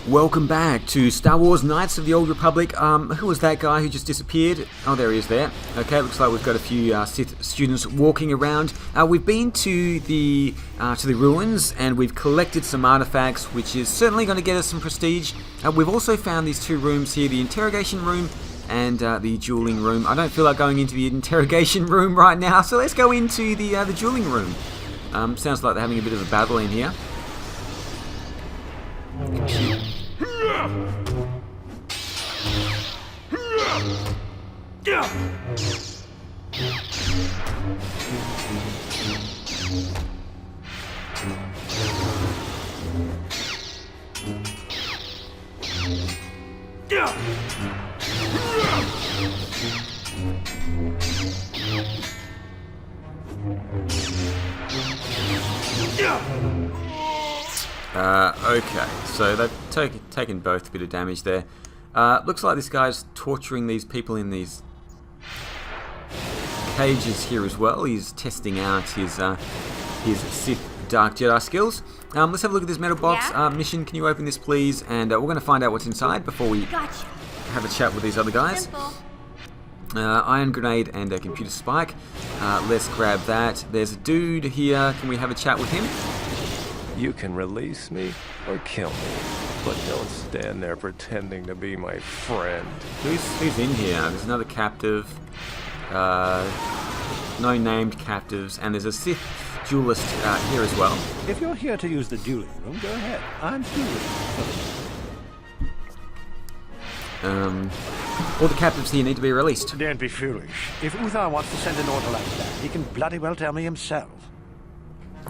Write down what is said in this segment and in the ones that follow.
Welcome back to Star Wars Knights of the Old Republic. Who was that guy who just disappeared? Oh, there he is there. Okay, looks like we've got a few Sith students walking around. We've been to the ruins and we've collected some artifacts, which is certainly going to get us some prestige. We've also found these two rooms here, the Interrogation Room and the Dueling Room. I don't feel like going into the Interrogation Room right now, so let's go into the Dueling Room. Sounds like they're having a bit of a battle in here. Okay, so they've taken both a bit of damage there. Looks like this guy's torturing these people in these cages here as well. He's testing out his Sith Dark Jedi skills. Let's have a look at this metal box. Mission, can you open this please? And we're going to find out what's inside before we have a chat with these other guys. Iron grenade and a computer spike. Let's grab that. There's a dude here. Can we have a chat with him? You can release me or kill me, but don't stand there pretending to be my friend. Who's in here? There's another captive. No named captives, and there's a Sith duelist here as well. If you're here to use the dueling room, go ahead. I'm still waiting. All the captives here need to be released. Don't be foolish. If Uthar wants to send an order like that, he can bloody well tell me himself.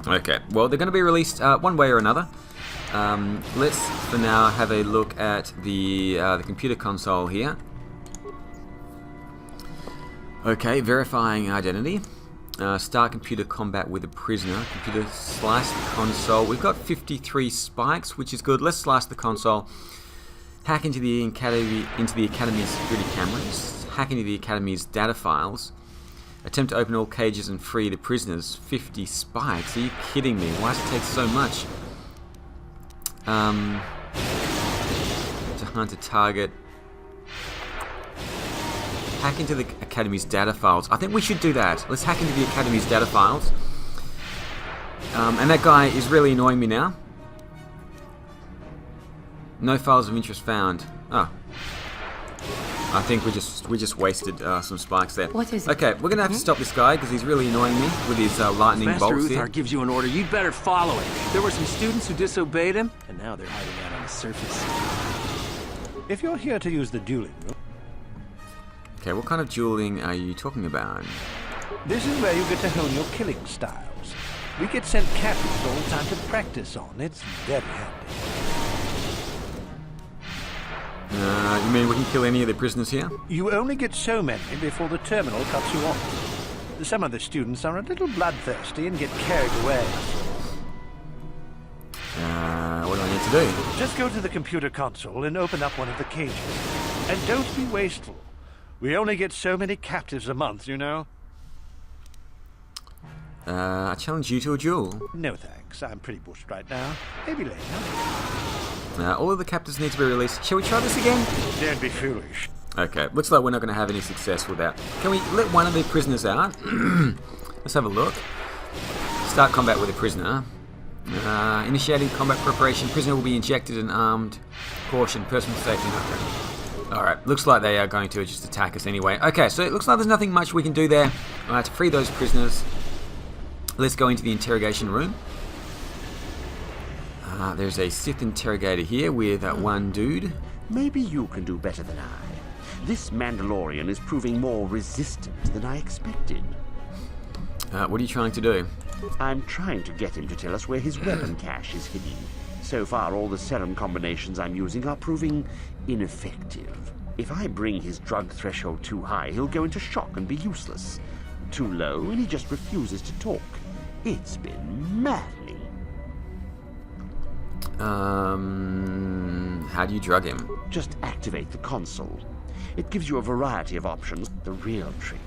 Okay, well, they're going to be released one way or another. Let's, for now, have a look at the computer console here. Okay, verifying identity. Start computer combat with a prisoner. Computer slice the console. We've got 53 spikes, which is good. Let's slice the console. Hack into the Academy's security cameras. Hack into the Academy's data files. Attempt to open all cages and free the prisoners. 50 spikes. Are you kidding me? Why does it take so much? To hunt a target. Hack into the Academy's data files. I think we should do that. Let's hack into the Academy's data files. And that guy is really annoying me now. No files of interest found. Oh. I think we just wasted some spikes there. What is it? Okay, we're gonna have to stop this guy because he's really annoying me with his lightning bolts here. Master Uthar gives you an order, you'd better follow it. There were some students who disobeyed him, and now they're hiding out on the surface. If you're here to use the dueling room... Okay, what kind of dueling are you talking about? This is where you get to hone your killing styles. We get sent captives all the time to practice on. It's very handy. You mean we can kill any of the prisoners here? You only get so many before the terminal cuts you off. Some of the students are a little bloodthirsty and get carried away. What do I need to do? Just go to the computer console and open up one of the cages. And don't be wasteful. We only get so many captives a month, you know. I challenge you to a duel. No thanks, I'm pretty bushed right now. Maybe later. All of the captives need to be released. Shall we try this again? Don't be foolish. Okay, looks like we're not going to have any success with that. Can we let one of the prisoners out? Let's have a look. Start combat with a prisoner. Initiating combat preparation. Prisoner will be injected and armed. Caution, personal safety. Okay. Alright, looks like they are going to just attack us anyway. Okay, so it looks like there's nothing much we can do there to free those prisoners. Let's go into the interrogation room. There's a Sith interrogator here with one dude. Maybe you can do better than I. This Mandalorian is proving more resistant than I expected. What are you trying to do? I'm trying to get him to tell us where his weapon cache is hidden. So far, all the serum combinations I'm using are proving ineffective. If I bring his drug threshold too high, he'll go into shock and be useless. Too low, and he just refuses to talk. It's been maddening. How do you drug him? Just activate the console. It gives you a variety of options. The real trick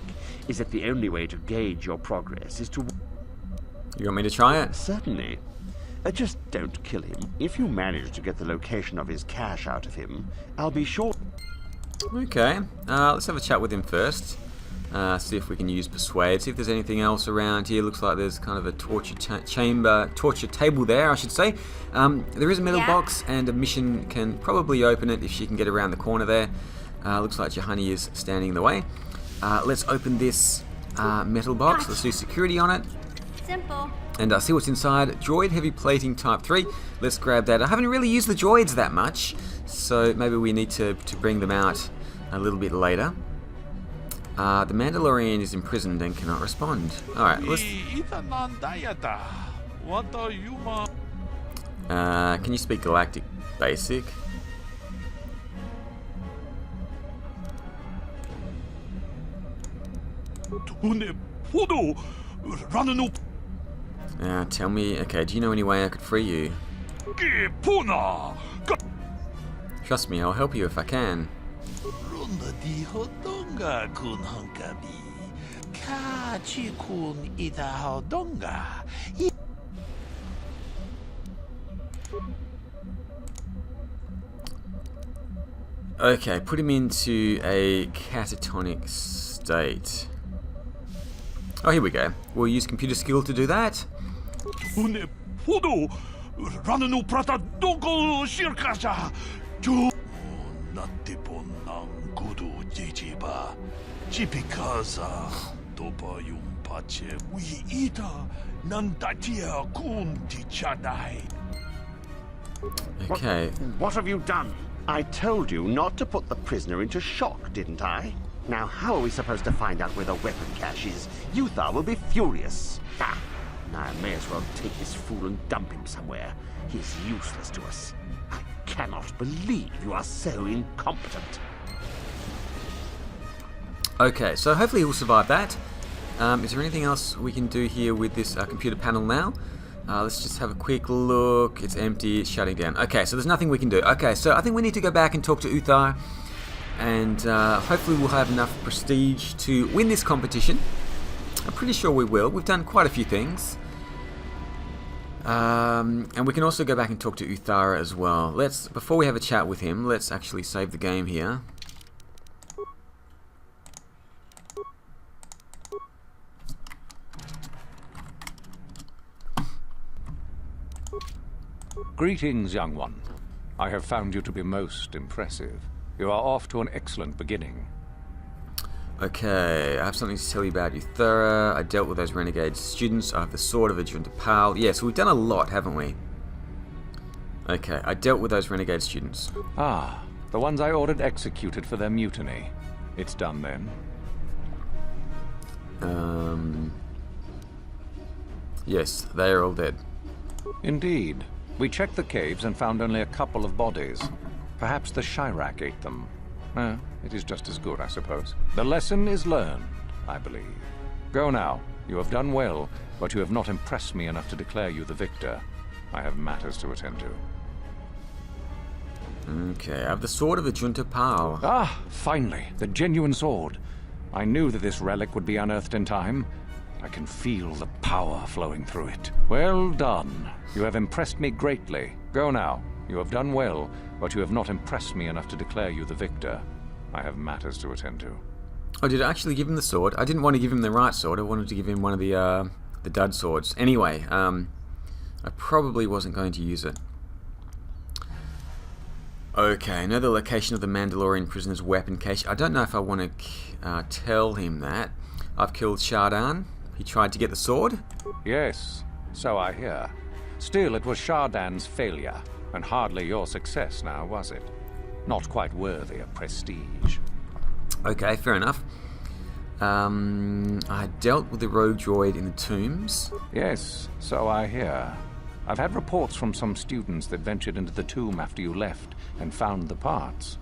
is that the only way to gauge your progress is to... You want me to try it? Certainly. Just don't kill him. If you manage to get the location of his cache out of him, I'll be sure... Okay, let's have a chat with him first. See if we can use persuade. See if there's anything else around here. Looks like there's kind of a torture table there, I should say. There is a metal box, and a mission can probably open it if she can get around the corner there. Looks like Johanny is standing in the way. Let's open this metal box. Let's do security on it. Simple. And see what's inside. Droid heavy plating type 3. Let's grab that. I haven't really used the droids that much, so maybe we need to bring them out a little bit later. The Mandalorian is imprisoned and cannot respond. Alright, let's... can you speak Galactic Basic? Tell me, okay, do you know any way I could free you? Trust me, I'll help you if I can. Okay, put him into a catatonic state. Oh, here we go. We'll use computer skill to do that. Okay. What have you done? I told you not to put the prisoner into shock, didn't I? Now, how are we supposed to find out where the weapon cache is? Uthar will be furious. Now I may as well take this fool and dump him somewhere. He's useless to us. I cannot believe you are so incompetent. Okay, so hopefully he'll survive that. Is there anything else we can do here with this computer panel now? Let's just have a quick look. It's empty, it's shutting down. Okay, so there's nothing we can do. Okay, so I think we need to go back and talk to Uthar. And hopefully we'll have enough prestige to win this competition. I'm pretty sure we will. We've done quite a few things. And we can also go back and talk to Uthara as well. Before we have a chat with him, let's actually save the game here. Greetings, young one. I have found you to be most impressive. You are off to an excellent beginning. Okay, I have something to tell you about Uthara. I dealt with those renegade students. I have the sword of a Junta Pal. Yeah, so we've done a lot, haven't we? Okay, I dealt with those renegade students. Ah, the ones I ordered executed for their mutiny. It's done then. Yes, they are all dead. Indeed. We checked the caves and found only a couple of bodies. Perhaps the Chirac ate them. It is just as good, I suppose. The lesson is learned, I believe. Go now. You have done well, but you have not impressed me enough to declare you the victor. I have matters to attend to. Okay, I have the sword of the Junta Pal. Ah, finally, the genuine sword. I knew that this relic would be unearthed in time. I can feel the power flowing through it. Well done. You have impressed me greatly. Go now. You have done well, but you have not impressed me enough to declare you the victor. I have matters to attend to. Oh, did I actually give him the sword? I didn't want to give him the right sword. I wanted to give him one of the dud swords. Anyway, I probably wasn't going to use it. Okay, I know the location of the Mandalorian prisoner's weapon cache. I don't know if I want to tell him that. I've killed Shardan. He tried to get the sword. Yes, so I hear. Still, it was Shardan's failure, and hardly your success now, was it? Not quite worthy of prestige. Okay, fair enough. I dealt with the rogue droid in the tombs. Yes, so I hear. I've had reports from some students that ventured into the tomb after you left and found the parts.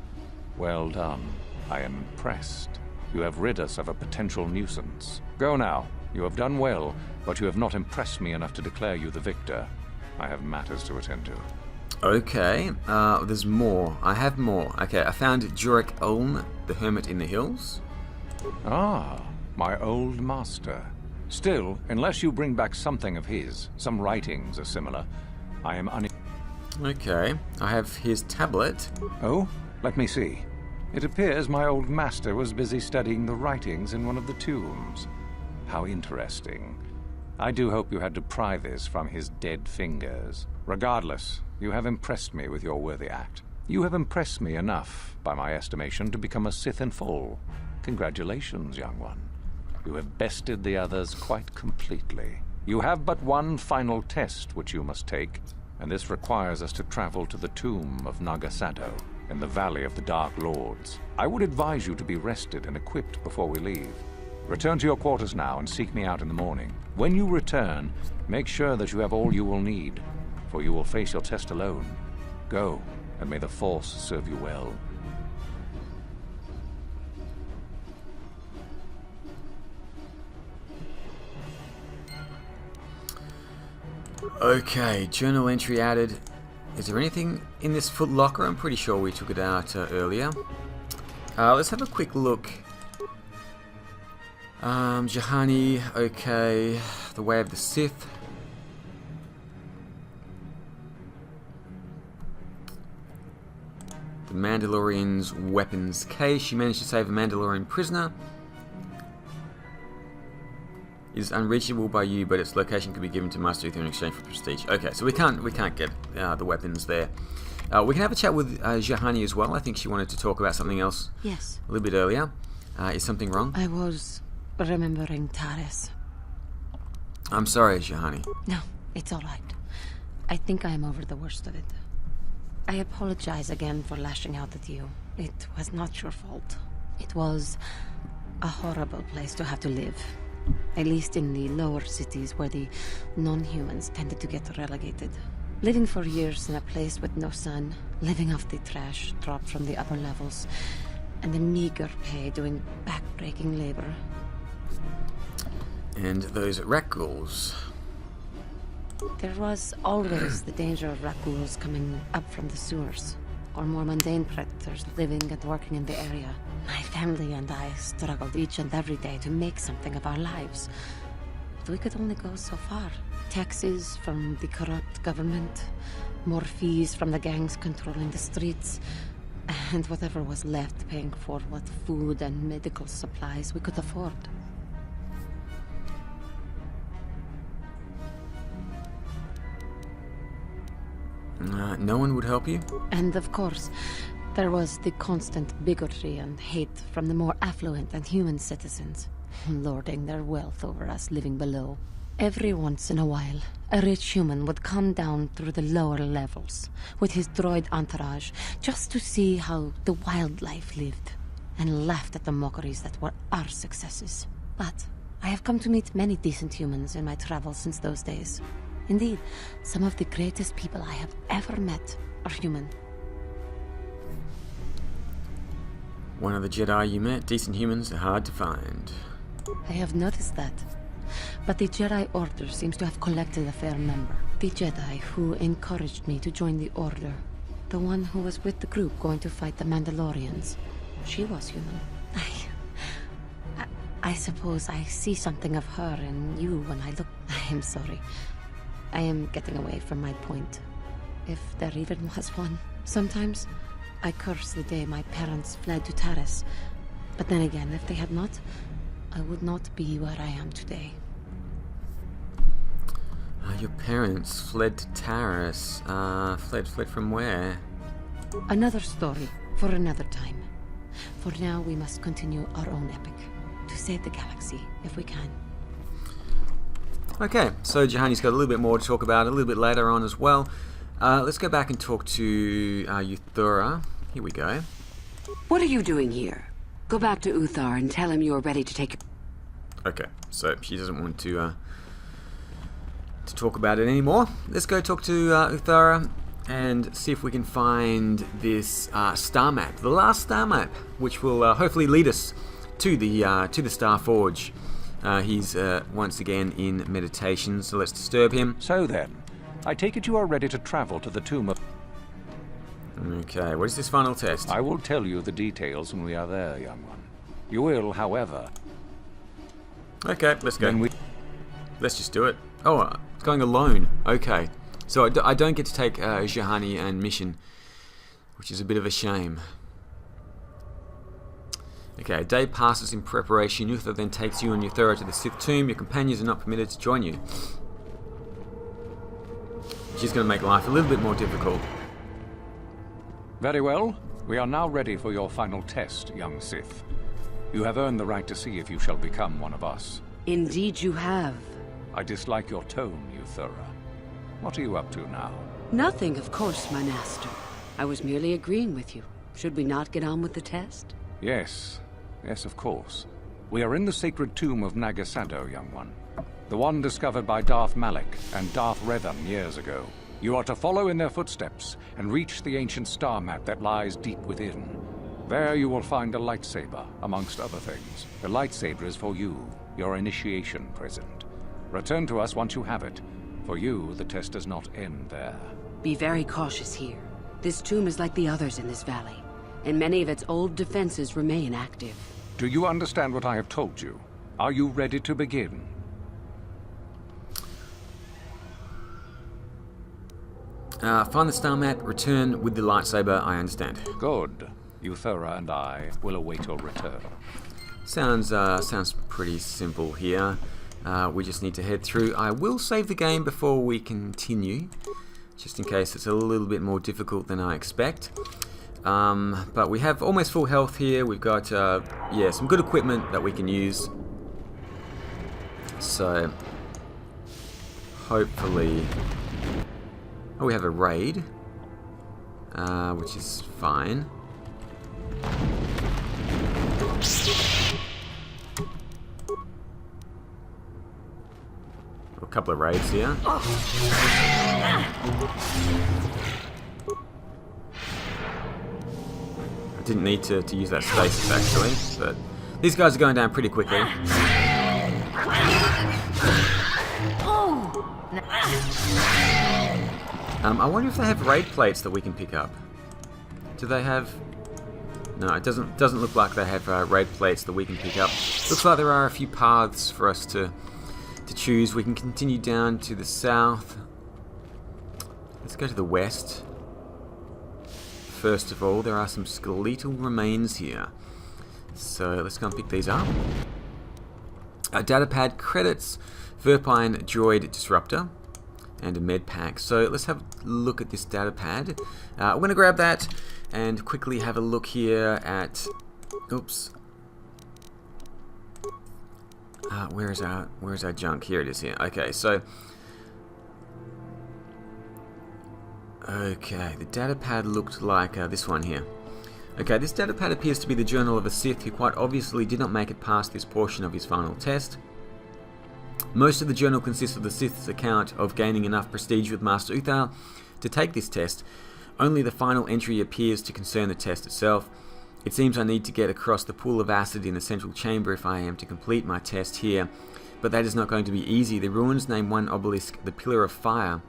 Well done. I am impressed. You have rid us of a potential nuisance. Go now. You have done well, but you have not impressed me enough to declare you the victor. I have matters to attend to. Okay, there's more. I have more. Okay, I found Jurek Ulm, the hermit in the hills. Ah, my old master. Still, unless you bring back something of his, some writings are similar, I am Okay, I have his tablet. Oh, let me see. It appears my old master was busy studying the writings in one of the tombs. How interesting. I do hope you had to pry this from his dead fingers. Regardless, you have impressed me with your worthy act. You have impressed me enough, by my estimation, to become a Sith in full. Congratulations, young one. You have bested the others quite completely. You have but one final test which you must take, and this requires us to travel to the tomb of Naga Sadow in the Valley of the Dark Lords. I would advise you to be rested and equipped before we leave. Return to your quarters now and seek me out in the morning. When you return, make sure that you have all you will need, for you will face your test alone. Go, and may the Force serve you well. Okay, journal entry added. Is there anything in this foot locker? I'm pretty sure we took it out earlier. Let's have a quick look. Juhani, okay. The Way of the Sith. The Mandalorian's weapons case. She managed to save a Mandalorian prisoner. Is unreachable by you, but its location could be given to Master Ether in exchange for prestige. Okay, so we can't get the weapons there. We can have a chat with Juhani as well. I think she wanted to talk about something else. Yes. A little bit earlier. Is something wrong? I was remembering Taris. I'm sorry, Juhani. No, it's all right. I think I am over the worst of it. I apologize again for lashing out at you. It was not your fault. It was a horrible place to have to live. At least in the lower cities where the non-humans tended to get relegated. Living for years in a place with no sun, living off the trash dropped from the upper levels, and the meager pay doing back-breaking labor. And those rat ghouls. There was always the danger of rat ghouls coming up from the sewers, or more mundane predators living and working in the area. My family and I struggled each and every day to make something of our lives. But we could only go so far. Taxes from the corrupt government, more fees from the gangs controlling the streets, and whatever was left paying for what food and medical supplies we could afford. No one would help you? And of course, there was the constant bigotry and hate from the more affluent and human citizens, lording their wealth over us living below. Every once in a while, a rich human would come down through the lower levels with his droid entourage just to see how the wildlife lived, and laughed at the mockeries that were our successes. But I have come to meet many decent humans in my travels since those days. Indeed, some of the greatest people I have ever met are human. One of the Jedi you met, decent humans are hard to find. I have noticed that. But the Jedi Order seems to have collected a fair number. The Jedi who encouraged me to join the Order. The one who was with the group going to fight the Mandalorians. She was human. I suppose I see something of her in you when I look. I am sorry. I am getting away from my point. If there even was one. Sometimes I curse the day my parents fled to Taris. But then again, if they had not, I would not be where I am today. Your parents fled to Taris. Fled from where? Another story for another time. For now, we must continue our own epic. To save the galaxy, if we can. Okay, so Juhani's got a little bit more to talk about a little bit later on as well. Let's go back and talk to Uthura. Here we go. What are you doing here? Go back to Uthar and tell him you are ready to take... Okay, so she doesn't want to talk about it anymore. Let's go talk to Uthara and see if we can find this star map, the last star map, which will hopefully lead us to the Star Forge. He's once again in meditation, so let's disturb him. So then, I take it you are ready to travel to the tomb of... Okay, what is this final test? I will tell you the details when we are there, young one. You will, however... Okay, let's go. Then we... Let's just do it. Oh, it's going alone. Okay. So I don't get to take Jahani and Mission, which is a bit of a shame. Okay, a day passes in preparation. Uther then takes you and Euthura to the Sith tomb. Your companions are not permitted to join you. Which is going to make life a little bit more difficult. Very well. We are now ready for your final test, young Sith. You have earned the right to see if you shall become one of us. Indeed you have. I dislike your tone, Euthura. What are you up to now? Nothing, of course, my master. I was merely agreeing with you. Should we not get on with the test? Yes. Yes, of course. We are in the sacred tomb of Naga Sadow, young one. The one discovered by Darth Malak and Darth Revan years ago. You are to follow in their footsteps and reach the ancient star map that lies deep within. There you will find a lightsaber, amongst other things. The lightsaber is for you, your initiation present. Return to us once you have it. For you, the test does not end there. Be very cautious here. This tomb is like the others in this valley, and many of its old defenses remain active. Do you understand what I have told you? Are you ready to begin? Find the star map, return with the lightsaber, I understand. Good. Euthura and I will await your return. Sounds pretty simple here. We just need to head through. I will save the game before we continue, just in case it's a little bit more difficult than I expect. But we have almost full health here. We've got, yeah, some good equipment that we can use. So, hopefully... Oh, we have a raid, which is fine. A couple of raids here. I didn't need to use that stasis actually, but these guys are going down pretty quickly. I wonder if they have raid plates that we can pick up. Do they have... No, it doesn't look like they have raid plates that we can pick up. Looks like there are a few paths for us to choose. We can continue down to the south. Let's go to the west. First of all, there are some skeletal remains here. So let's go and pick these up. Datapad credits, Verpine Droid Disruptor, and a med pack. So let's have a look at this datapad. I'm going to grab that and quickly have a look here at... Oops. Where is our junk? Here it is here. Okay, so... Okay, the datapad looked like this one here. Okay, this datapad appears to be the journal of a Sith who quite obviously did not make it past this portion of his final test. Most of the journal consists of the Sith's account of gaining enough prestige with Master Uther to take this test. Only the final entry appears to concern the test itself. It seems I need to get across the pool of acid in the central chamber if I am to complete my test here, but that is not going to be easy. The ruins name one obelisk the Pillar of Fire,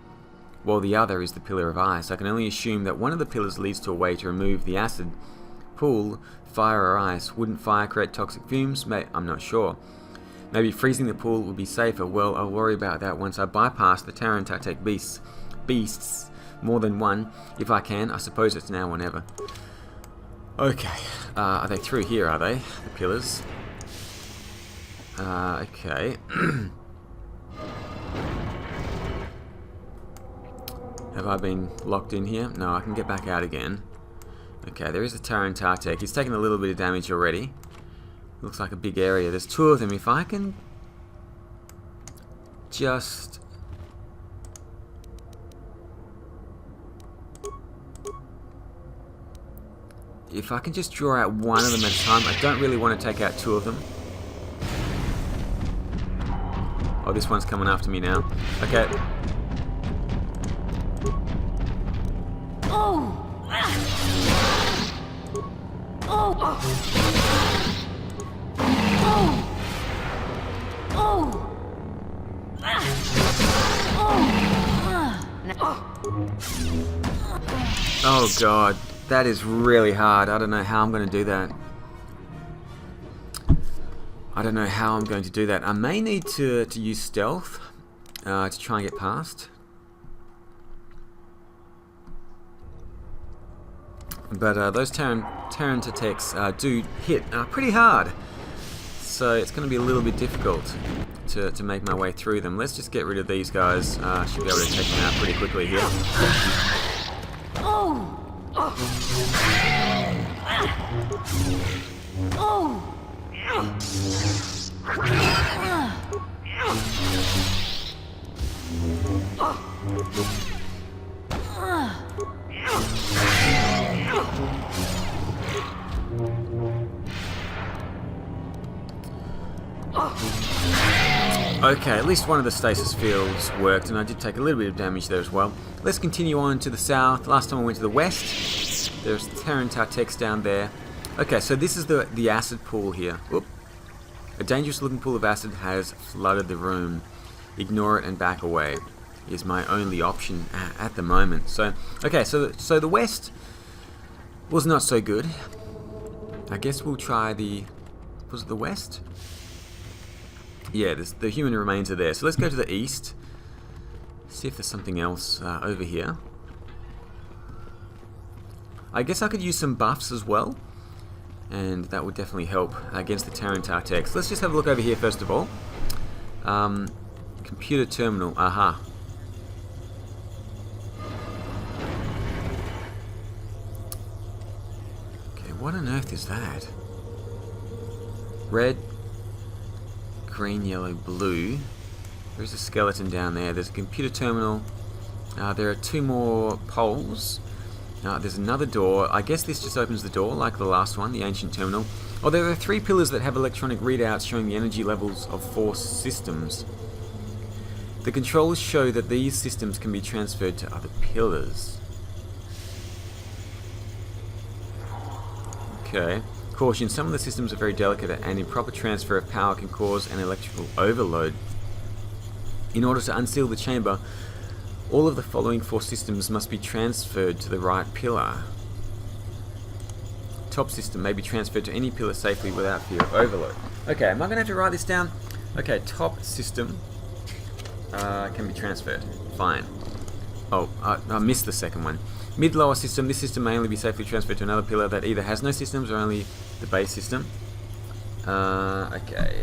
while the other is the Pillar of Ice. I can only assume that one of the pillars leads to a way to remove the acid pool, fire or ice. Wouldn't fire create toxic fumes? I'm not sure. Maybe freezing the pool would be safer. Well, I'll worry about that once I bypass the Tarantatek beasts. More than one, if I can. I suppose it's now or never. Okay. Are they through here, are they? The pillars. Okay. Have I been locked in here? No, I can get back out again. Okay, there is a Tarantatek. He's taken a little bit of damage already. Looks like a big area. There's two of them. If I can just... If I can just draw out one of them at a time. I don't really want to take out two of them. Oh, this one's coming after me now. Okay. Oh god, that is really hard. I don't know how I'm going to do that. I may need to use stealth to try and get past. But those Terran attacks do hit pretty hard. So it's going to be a little bit difficult to make my way through them. Let's just get rid of these guys. Should be able to take them out pretty quickly here. Okay, at least one of the stasis fields worked, and I did take a little bit of damage there as well. Let's continue on to the south. Last time I went to the west. There's Terran Tartex down there. Okay, so this is the acid pool here. Whoop. A dangerous looking pool of acid has flooded the room. Ignore it and back away is my only option at the moment. So, okay, so the west was not so good. I guess we'll try was it the west? Yeah, the human remains are there. So let's go to the east. See if there's something else over here. I guess I could use some buffs as well. And that would definitely help against the Terran Tartex. Let's just have a look over here first of all. Computer terminal. Aha. Okay, what on earth is that? Red, green, yellow, blue. There's a skeleton down there. There's a computer terminal. There are 2 more poles. There's another door. I guess this just opens the door like the last one, the ancient terminal. Oh, there are 3 pillars that have electronic readouts showing the energy levels of 4 systems. The controls show that these systems can be transferred to other pillars. Okay. Caution, some of the systems are very delicate and improper transfer of power can cause an electrical overload. In order to unseal the chamber, all of the following 4 systems must be transferred to the right pillar. Top system may be transferred to any pillar safely without fear of overload. Okay, am I going to have to write this down? Okay, top system can be transferred. Fine. Oh, I missed the second one. Mid-lower system, this system may only be safely transferred to another pillar that either has no systems or only the base system. Okay.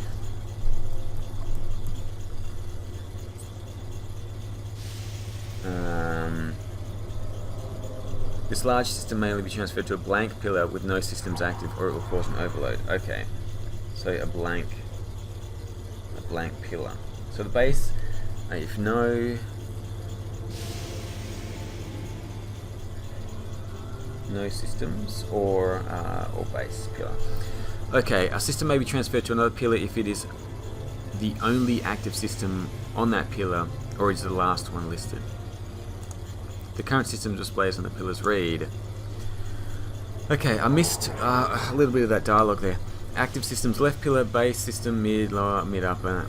This large system may only be transferred to a blank pillar with no systems active or it will cause an overload. Okay. So a blank pillar. So the base, if no systems or base pillar. Okay, a system may be transferred to another pillar if it is the only active system on that pillar or is the last one listed. The current system displays on the pillar's read. Okay, I missed a little bit of that dialogue there. Active systems, left pillar, base system, mid, lower, mid, upper.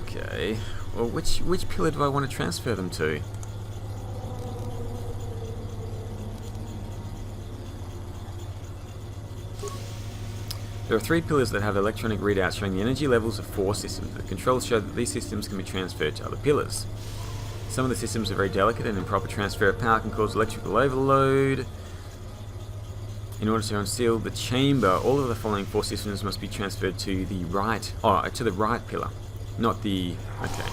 Okay. Well, which pillar do I want to transfer them to? There are 3 pillars that have electronic readouts showing the energy levels of 4 systems. The controls show that these systems can be transferred to other pillars. Some of the systems are very delicate and improper transfer of power can cause electrical overload. In order to unseal the chamber, all of the following 4 systems must be transferred to the right pillar, not the, okay.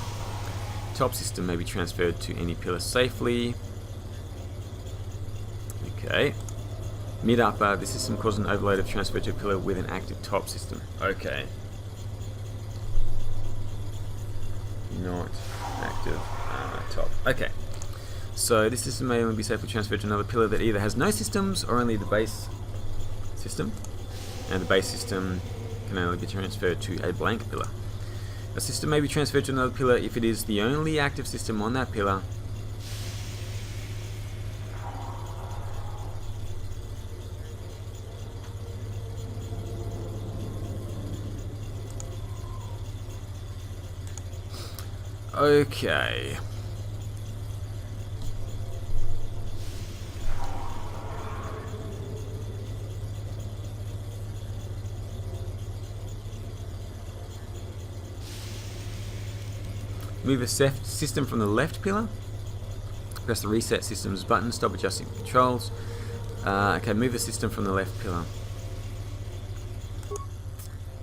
Top system may be transferred to any pillar safely. Okay. Mid-upper, the system causes an overload of transfer to a pillar with an active top system. Okay. Not active top. Okay. So this system may only be safely transferred to another pillar that either has no systems or only the base system. And the base system can only be transferred to a blank pillar. A system may be transferred to another pillar if it is the only active system on that pillar. Okay. Move a system from the left pillar. Press the reset systems button. Stop adjusting controls. Okay, move the system from the left pillar.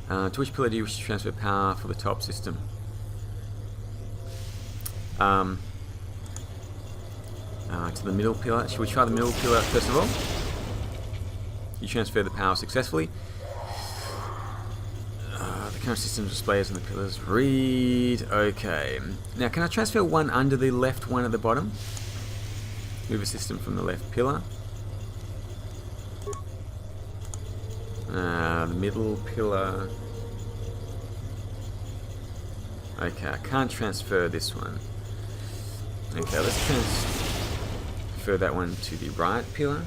To which pillar do you wish to transfer power for the top system? To the middle pillar. Should we try the middle pillar first of all? You transfer the power successfully. The current system displays on the pillars. Read. Okay. Now, can I transfer one under the left, one at the bottom? Move a system from the left pillar. The middle pillar. Okay, I can't transfer this one. Okay, let's transfer that one to the right pillar.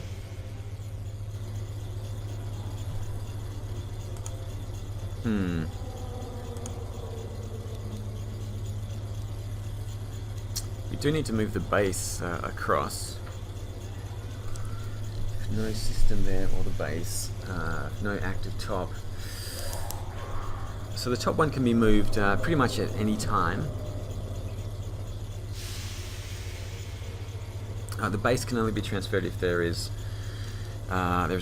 We do need to move the base across. No system there or the base. No active top. So the top one can be moved pretty much at any time. The base can only be transferred if there's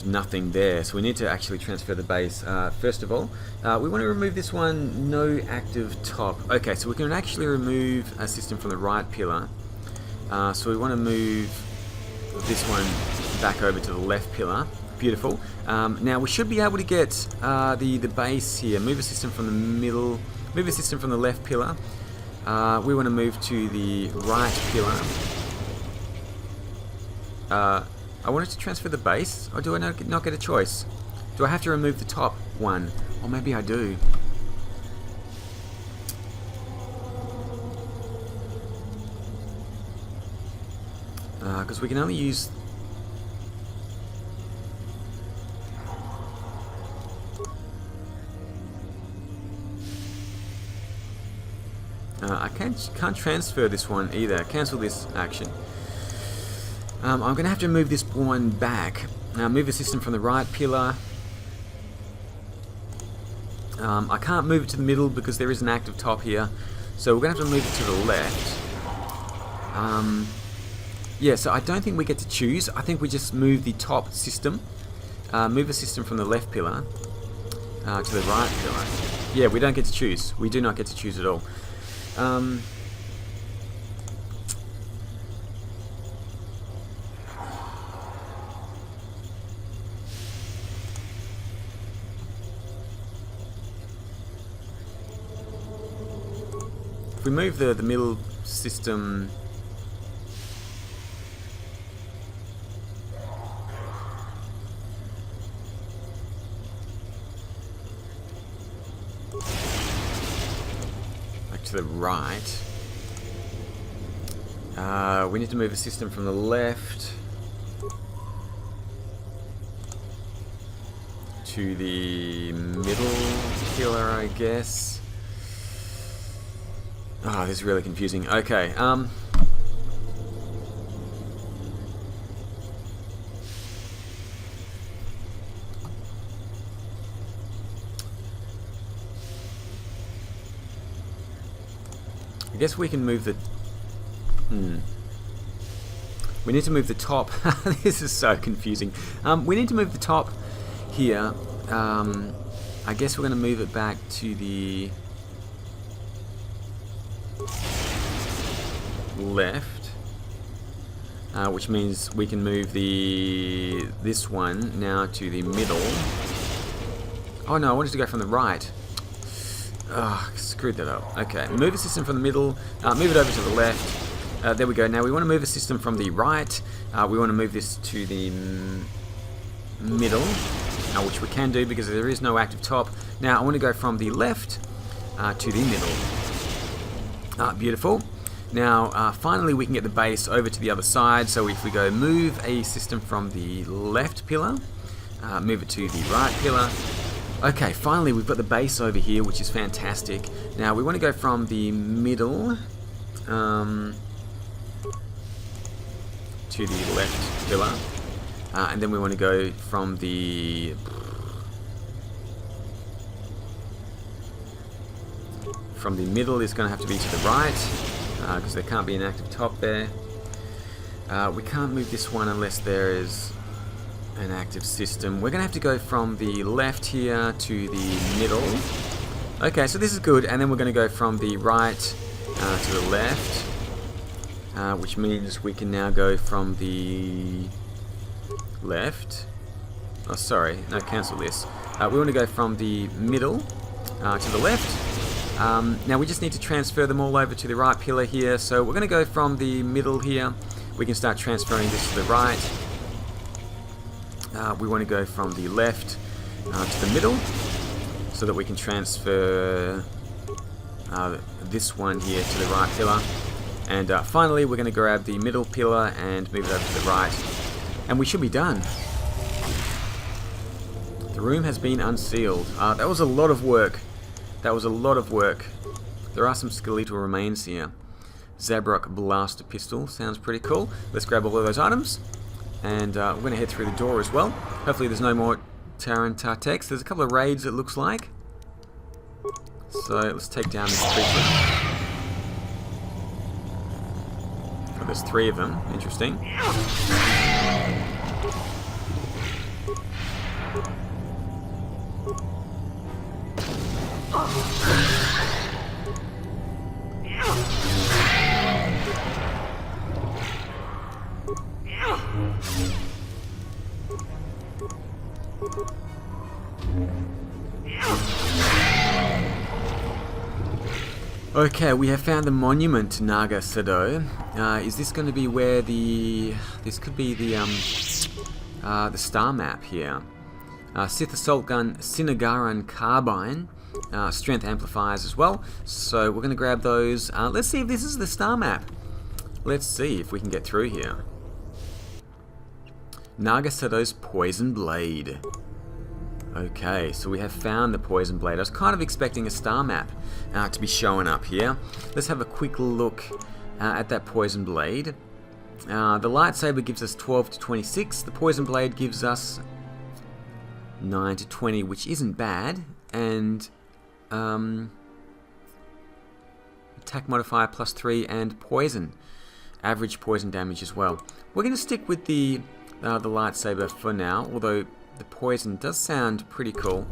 nothing there. So we need to actually transfer the base. First of all, we want to remove this one, no active top. Okay, so we can actually remove a system from the right pillar. So we want to move this one back over to the left pillar. Beautiful. Now we should be able to get the base here. Move a system from the middle. Move a system from the left pillar. We want to move to the right pillar. I wanted to transfer the base, or do I not get a choice? Do I have to remove the top one? Or maybe I do. Because we can only use... I can't transfer this one either. Cancel this action. I'm going to have to move this one back. Move the system from the right pillar. I can't move it to the middle because there is an active top here. So we're going to have to move it to the left. Yeah, so I don't think we get to choose. I think we just move the top system. Move a system from the left pillar to the right pillar. Yeah, we don't get to choose. We do not get to choose at all. If we move the middle system back to the right, we need to move a system from the left to the middle pillar, I guess. Oh, this is really confusing. Okay, I guess we can move the... We need to move the top. This is so confusing. We need to move the top here. I guess we're going to move it back to the... left, which means we can move this one now to the middle. Oh no, I wanted to go from the right. Oh, screwed that up. Okay, move a system from the middle, move it over to the left. There we go. Now we want to move a system from the right. We want to move this to the middle, which we can do because there is no active top. Now I want to go from the left to the middle. Beautiful. Now, finally we can get the base over to the other side. So if we go move a system from the left pillar, move it to the right pillar. Okay, finally we've got the base over here, which is fantastic. Now we want to go from the middle to the left pillar. And then we want to go from the... From the middle is going to have to be to the right. Because there can't be an active top there. We can't move this one unless there is... An active system. We're going to have to go from the left here to the middle. Okay, so this is good, and then we're going to go from the right to the left, which means we can now go from the left. Oh, sorry, no, cancel this. We want to go from the middle to the left. Now we just need to transfer them all over to the right pillar here, so we're going to go from the middle here. We can start transferring this to the right. We want to go from the left to the middle, so that we can transfer this one here to the right pillar. And finally, we're going to grab the middle pillar and move it over to the right. And we should be done. The room has been unsealed. That was a lot of work. That was a lot of work. There are some skeletal remains here. Zabrak blaster pistol. Sounds pretty cool. Let's grab all of those items. And we're going to head through the door as well. Hopefully there's no more Terran Tartex. There's a couple of raids, it looks like. So let's take down this creature. Oh, there's 3 of them. Interesting. Okay, we have found the monument to Naga Sadow. Is this going to be where the... This could be the star map here. Sith Assault Gun, Sinagaran Carbine. Strength amplifiers as well. So we're going to grab those. Let's see if this is the star map. Let's see if we can get through here. Naga Sadow's Poison Blade. Okay, so we have found the Poison Blade. I was kind of expecting a star map to be showing up here. Let's have a quick look at that Poison Blade. The lightsaber gives us 12 to 26. The Poison Blade gives us 9 to 20, which isn't bad. And attack modifier +3 and poison. Average poison damage as well. We're going to stick with the lightsaber for now, although the poison does sound pretty cool.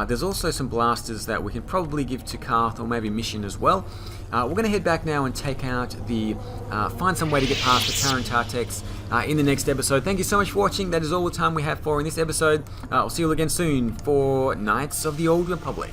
There's also some blasters that we can probably give to Karth or maybe Mission as well. We're going to head back now and take out the... find some way to get past the Terran Tartex in the next episode. Thank you so much for watching. That is all the time we have for in this episode. I'll see you all again soon for Knights of the Old Republic.